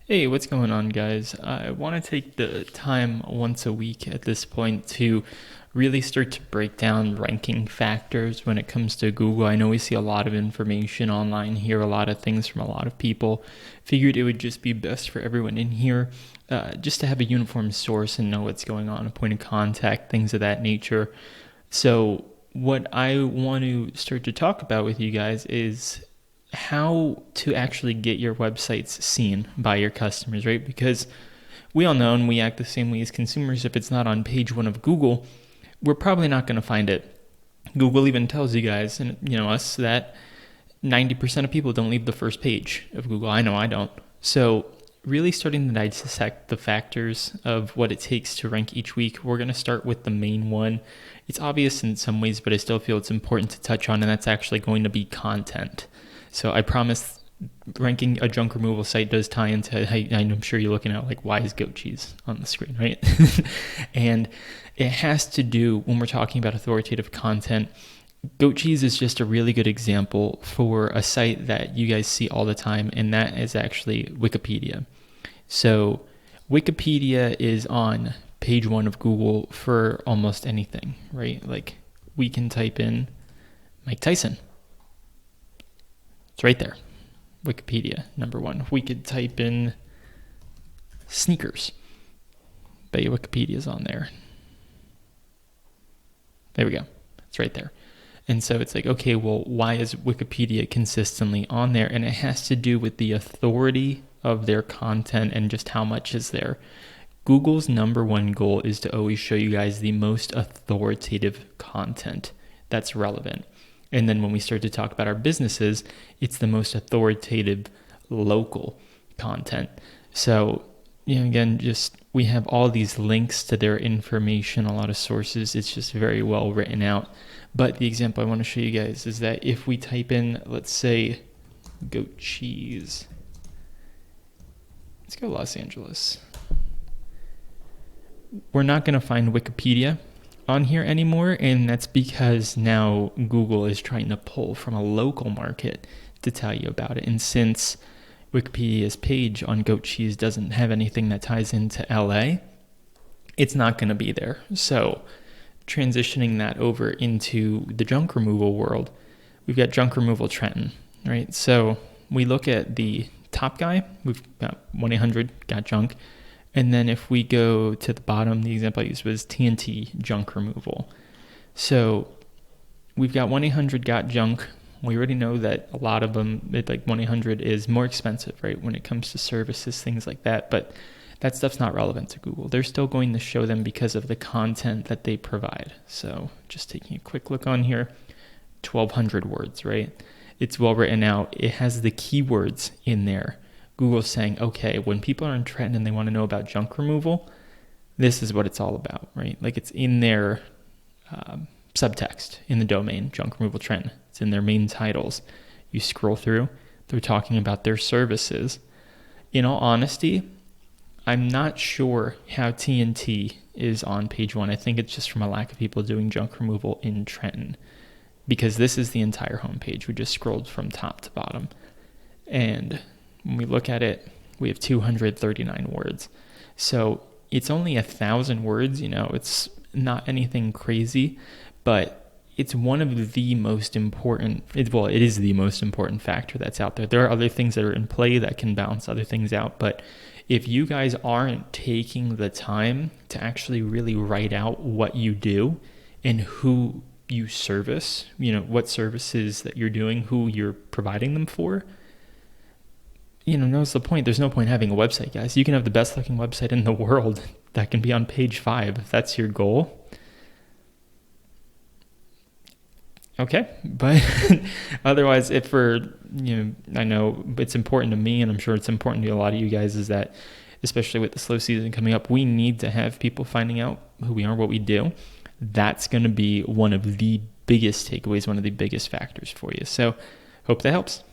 Hey, what's going on, guys? I want to take the time once a week at this point to really start to break down ranking factors when it comes to Google. I know we see a lot of information online, hear a lot of things from a lot of people. Figured it would just be best for everyone in here just to have a uniform source and know what's going on, a point of contact, things of that nature. So, what I want to start to talk about with you guys is how to actually get your websites seen by your customers, right? Because we all know and we act the same way as consumers. If it's not on page one of Google, we're probably not going to find it. Google even tells you guys and us that 90% of people don't leave the first page of Google. I know I don't. So really starting to dissect the factors of what it takes to rank each week, we're going to start with the main one. It's obvious in some ways, but I still feel it's important to touch on, and that's actually going to be content. So I promise ranking a junk removal site does tie into, I'm sure you're looking at like, why is goat cheese on the screen, right? And it has to do, when we're talking about authoritative content, goat cheese is just a really good example for a site that you guys see all the time, and that is actually Wikipedia. So Wikipedia is on page one of Google for almost anything, right? Like we can type in Mike Tyson. It's right there. Wikipedia, number one. We could type in sneakers. Bet you Wikipedia's on there. There we go. It's right there. And so it's like, okay, well, why is Wikipedia consistently on there? And it has to do with the authority of their content and just how much is there. Google's number one goal is to always show you guys the most authoritative content that's relevant. And then when we start to talk about our businesses, it's the most authoritative local content. So, again, just we have all these links to their information, a lot of sources. It's just very well written out. But the example I want to show you guys is that if we type in, let's say, goat cheese. Let's go Los Angeles. We're not going to find Wikipedia on here anymore, and that's because now Google is trying to pull from a local market to tell you about it. And since Wikipedia's page on goat cheese doesn't have anything that ties into LA, it's not going to be there. So transitioning that over into the junk removal world, we've got Junk Removal Trenton, right? So we look at the top guy, we've got 1-800-GOT-JUNK. And then if we go to the bottom, the example I used was TNT junk removal. So we've got 1-800-GOT-JUNK. We already know that a lot of them, like 1-800 is more expensive, right? When it comes to services, things like that. But that stuff's not relevant to Google. They're still going to show them because of the content that they provide. So just taking a quick look on here, 1,200 words, right? It's well written out. It has the keywords in there. Google's saying, okay, when people are in Trenton and they want to know about junk removal, this is what it's all about, right? Like it's in their subtext in the domain, Junk Removal Trenton. It's in their main titles. You scroll through, they're talking about their services. In all honesty, I'm not sure how TNT is on page one. I think it's just from a lack of people doing junk removal in Trenton, because this is the entire homepage. We just scrolled from top to bottom. And when we look at it, we have 239 words. So it's only 1,000 words, it's not anything crazy, but it's one of the most important, it is the most important factor that's out there. There are other things that are in play that can balance other things out, but if you guys aren't taking the time to actually really write out what you do and who you service, what services that you're doing, who you're providing them for, knows the point. There's no point having a website, guys. You can have the best looking website in the world that can be on page 5 if that's your goal. Okay, but otherwise, I know it's important to me, and I'm sure it's important to a lot of you guys, is that, especially with the slow season coming up, we need to have people finding out who we are, what we do. That's going to be one of the biggest takeaways, one of the biggest factors for you. So hope that helps.